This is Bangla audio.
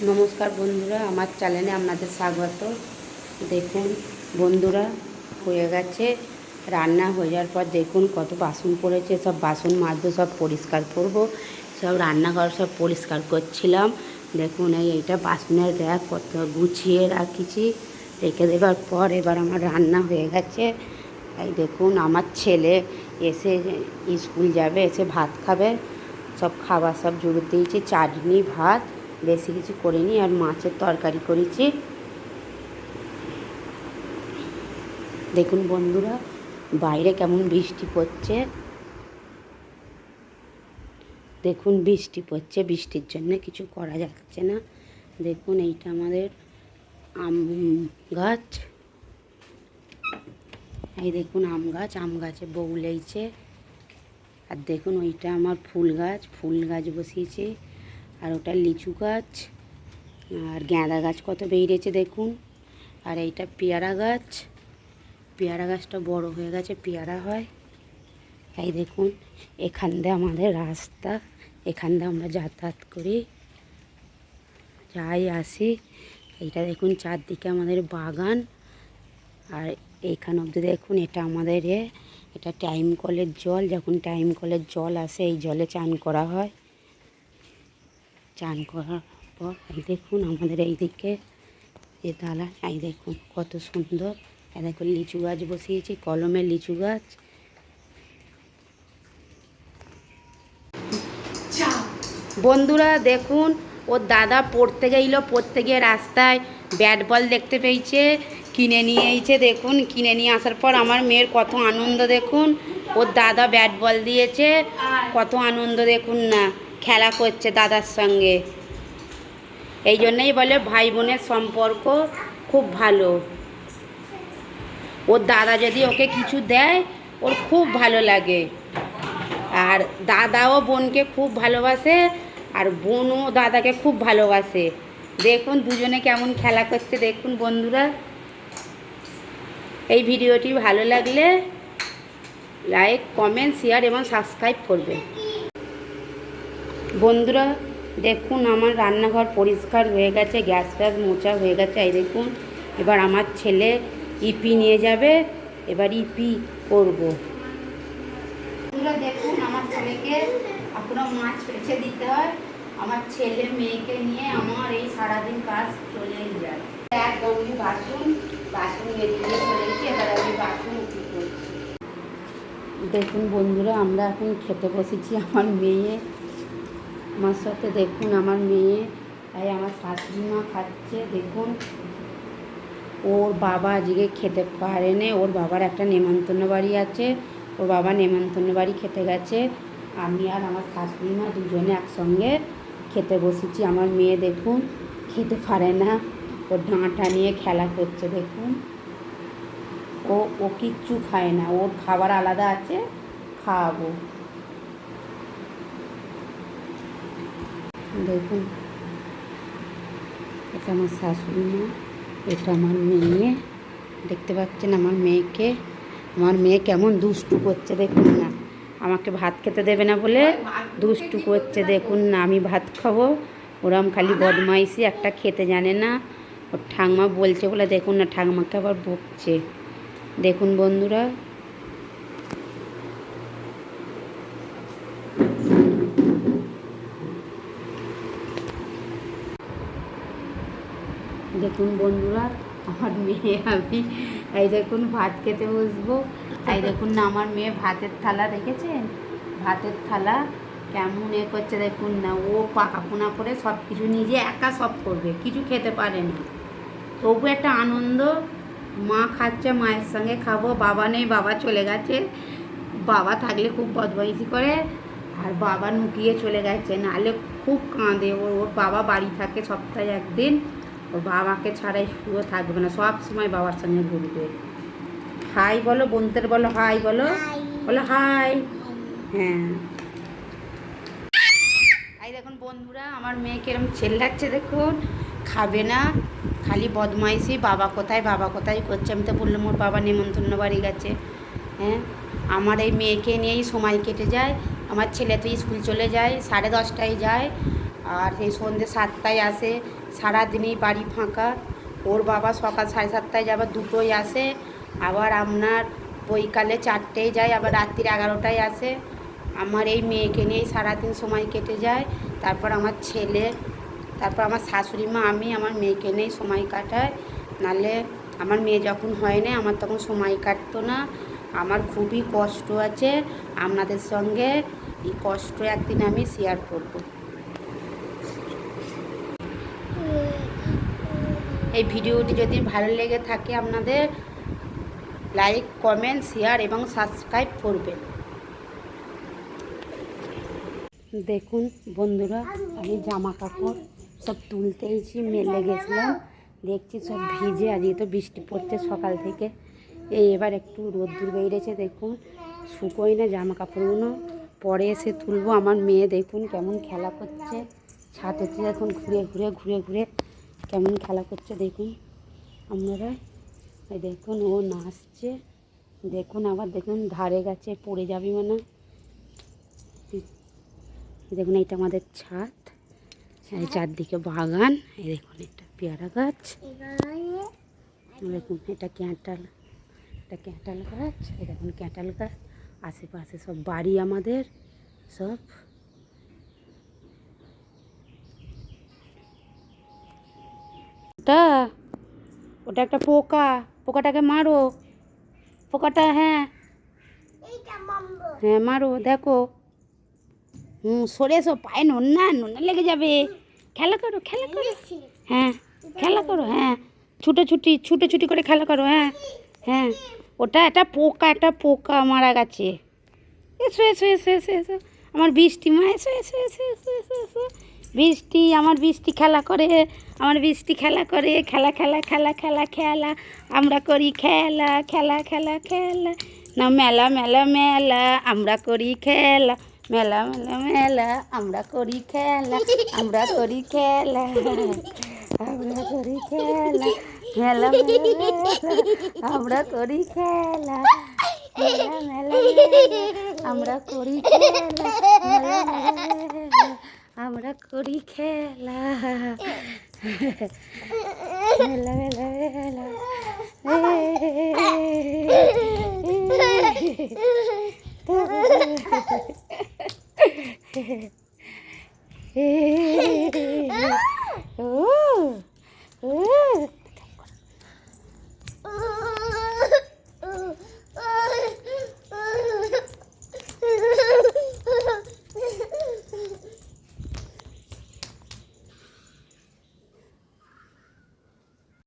নমস্কার বন্ধুরা, আমার চ্যানেলে আপনাদের স্বাগত। দেখুন বন্ধুরা, হয়ে গেছে রান্না। হয়ে যাওয়ার পর দেখুন কত বাসন পড়েছে, সব বাসন মাজবো, সব পরিষ্কার করব। সব রান্নাঘর সব পরিষ্কার করছিলাম। দেখুন এইটা বাসনের র্যাক কত গুছিয়ে রাখিছি, রেখে দেওয়ার পর এবার আমার রান্না হয়ে গেছে। এই দেখুন আমার ছেলে এসে স্কুল যাবে, এসে ভাত খাবে। সব খাবার সব জুড়ে দিয়েছি, চাটনি ভাত, বেশি কিছু করিনি। আর মাছের তরকারি করেছি। দেখুন বন্ধুরা, বাইরে কেমন বৃষ্টি পড়ছে। দেখুন বৃষ্টি পড়ছে, বৃষ্টির জন্য কিছু করা যাচ্ছে না। দেখুন এইটা আমাদের আম গাছ। এই দেখুন আম গাছে বউ লেগেছে। আর দেখুন ওইটা আমার ফুল গাছ বসিয়েছি। আর ওটা লিচু গাছ, আর গাঁদা গাছ কত বেরিয়েছে দেখুন। আর এইটা পেয়ারা গাছটা বড় হয়ে গেছে, পেয়ারা হয়। এই দেখুন এখান দিয়ে আমাদের রাস্তা, এখান দিয়ে আমরা যাতায়াত করি, যাই আসি। এইটা দেখুন চারদিকে আমাদের বাগান। আর এইখান অবধি দেখুন এটা আমাদের এটা টাইম কলের জল। যখন টাইম কলের জল আসে এই জলে চান করা হয়। চান করার পর এই দেখুন আমাদের এইদিকে এ দালান। এই দেখুন কত সুন্দর। এই দেখুন লিচু গাছ বসিয়েছি, কলমের লিচু গাছ। বন্ধুরা দেখুন, ওর দাদা পড়তে গিয়ে রাস্তায় ব্যাট বল দেখতে পেয়েছে, কিনে নিয়ে এসেছে। দেখুন কিনে নিয়ে আসার পর আমার মেয়ের কত আনন্দ। দেখুন ওর দাদা ব্যাট বল দিয়েছে, কত আনন্দ। দেখুন না, খেলা করছে দাদার সঙ্গে। এই জন্যই বলে ভাই বোনের সম্পর্ক খুব ভালো। ওর দাদা যদি ওকে কিছু দেয় ওর খুব ভালো লাগে। আর দাদাও বোনকে খুব ভালোবাসে, আর বোনও দাদাকে খুব ভালোবাসে। দেখুন দুজনে কেমন খেলা করছে। দেখুন বন্ধুরা, এই ভিডিওটি ভালো লাগলে লাইক, কমেন্ট, শেয়ার এবং সাবস্ক্রাইব করবে। বন্ধুরা দেখুন আমার রান্নাঘর পরিষ্কার হয়ে গেছে, গ্যাস ফ্যাস মোছা হয়ে গেছে। এই দেখুন এবার আমার ছেলে ইপি নিয়ে যাবে, এবার ইপি করব। বন্ধুরা দেখুন আমার ছেলেকে এখনো মাছ বেছে দিতে হয়। আমার ছেলে মেয়েকে নিয়ে আমার এই সারাদিন কাজ চলেই যায়। একদম বাসন বেরিয়ে চলেছি, এবার আমি বাসন উঠি করছি। দেখুন বন্ধুরা, আমরা এখন খেতে বসেছি। আমার মেয়ে আমার সাথে, দেখুন আমার মেয়ে, তাই আমার শাশুড়ি মা খাচ্ছে। দেখুন ওর বাবা আজকে খেতে পারেনি, ওর বাবার একটা নেমন্তন্ন বাড়ি আছে, ওর বাবা নেমন্তন্ন বাড়ি খেতে গেছে। আমি আর আমার শাশুড়ি মা দুজনে একসঙ্গে খেতে বসেছি। আমার মেয়ে দেখুন খেতে পারে না, ওর ডাঁটা নিয়ে খেলা করছে। দেখুন ও কিচ্ছু খায় না, ওর খাবার আলাদা আছে, খাওয়াবো। দেখুন এটা আমার শাশুড়ি মা, এটা আমার মেয়ে। দেখতে পাচ্ছেন আমার মেয়েকে। আমার মেয়ে কেমন দুষ্টু করছে দেখুন না, আমাকে ভাত খেতে দেবে না বলে দুষ্টু করছে। দেখুন না, আমি ভাত খাবো, ওরম খালি বদমাইশি, একটা খেতে জানে না। ওর ঠাকমা বলছে বলে দেখুন না, ঠাকমাকে আবার বকছে। দেখুন বন্ধুরা, দেখুন বন্ধুরা আমার মেয়ে, আমি এই দেখুন ভাত খেতে বসবো। এই দেখুন না আমার মেয়ে ভাতের থালা, দেখেছেন ভাতের থালা কেমন করছে। দেখুন না, ও পাকাপোনা করে সব কিছু নিজে একা সব করবে, কিছু খেতে পারে না, তবু একটা আনন্দ। মা খাচ্ছে, মায়ের সঙ্গে খাবো। বাবা নেই, বাবা চলে গেছে। বাবা থাকলে খুব বদমাইশি করে, আর বাবা নুকিয়ে চলে গেছে, নাহলে খুব কাঁদে। ওর বাবা বাড়ি থাকে সপ্তাহে একদিন, ওর বাবাকে ছাড়াই শুয়ে থাকবে না, সব সময় বাবার সঙ্গে ঘুরবে। হাই বলো বোনদের, বলো হাই, বলো হাই। হ্যাঁ তাই দেখুন বন্ধুরা আমার মেয়েকে এরকম চেল্লাচ্ছে। দেখুন খাবে না, খালি বদমাইশি, বাবা কোথায় করছে। আমি তো বললাম ওর বাবা নেমন্তন্ন বাড়ি গেছে। হ্যাঁ আমার এই মেয়েকে নিয়েই সময় কেটে যায়। আমার ছেলে তো স্কুল চলে যায়, 10:30টায় যায়। আর সেই সন্ধ্যে 7টায় আসে, সারাদিনই বাড়ি ফাঁকা। ওর বাবা সকাল 7:30টায় যাবে, 2টোয় আসে, আবার আপনার বৈকালে 4টেয় যায়, আবার রাত্রির 11টায় আসে। আমার এই মেয়েকে নিয়েই সারাদিন সময় কেটে যায়। তারপর আমার ছেলে, তারপর আমার শাশুড়ি মা, আমি আমার মেয়েকে নিয়েই সময় কাটাই। নাহলে আমার মেয়ে যখন হয় না আমার তখন সময় কাটতো না। আমার খুবই কষ্ট আছে, আপনাদের সঙ্গে এই কষ্ট একদিন আমি শেয়ার করব। এই ভিডিওটি যদি ভালো লেগে থাকে আপনাদের লাইক, কমেন্ট, শেয়ার এবং সাবস্ক্রাইব করবেন। দেখুন বন্ধুরা, আমি জামা কাপড় সব তুলতেইছি, মেলে গেছিলাম, দেখছি সব ভিজে। আজকে তো বৃষ্টি পড়ছে সকাল থেকে। এবার একটু রোদ্দুর বেরিয়েছে, দেখুন শুকোয় না জামা কাপড়গুলো, পরে এসে তুলবো। আমার মেয়ে দেখুন কেমন খেলা করছে ছাদেতে, দেখুন ঘুরে ঘুরে ঘুরে ঘুরে কেমন খেলা করছে দেখুন আপনারা। এই দেখুন ও নাচছে, দেখুন আবার দেখুন ধারে গাছে পড়ে যাবে মানে। দেখুন এইটা আমাদের ছাদ, এই চারদিকে বাগান। এই দেখুন এটা পেয়ারা গাছ, দেখুন এটা ক্যাঁটাল, এটা ক্যাঁটাল গাছ। এই দেখুন ক্যাঁটাল গাছ, আশেপাশে সব বাড়ি আমাদের সব। ওটা ওটা একটা পোকা, পোকাটাকে মারো, পোকাটা। হ্যাঁ হ্যাঁ মারো, দেখো। সরে এসো, পায়ে নোনা নোনা লেগে যাবে। খেলা করো, খেলা করো, হ্যাঁ খেলা করো, হ্যাঁ ছুটোছুটি ছুটোছুটি করে খেলা করো। হ্যাঁ হ্যাঁ, ওটা একটা পোকা, একটা পোকা মারা গেছে। এসো এসো এসো এসো এসো, আমার বৃষ্টি মা, এসো এসো এসো এসো এসো এসো। বৃষ্টি, আমার বৃষ্টি খেলা করে, আমার বৃষ্টি খেলা করে, খেলা খেলা খেলা খেলা খেলা আমরা করি খেলা, খেলা খেলা খেলা না, মেলা মেলা মেলা আমরা করি খেলা, মেলা মেলা মেলা আমরা করি খেলা, আমরা করি খেলা, আমরা করি খেলা, মেলা মেলা আমরা করি খেলা, মেলা মেলা আমরা করি খেলা, মেলা মেলা আমরা করি খেলা, মেলা মেলা মেলা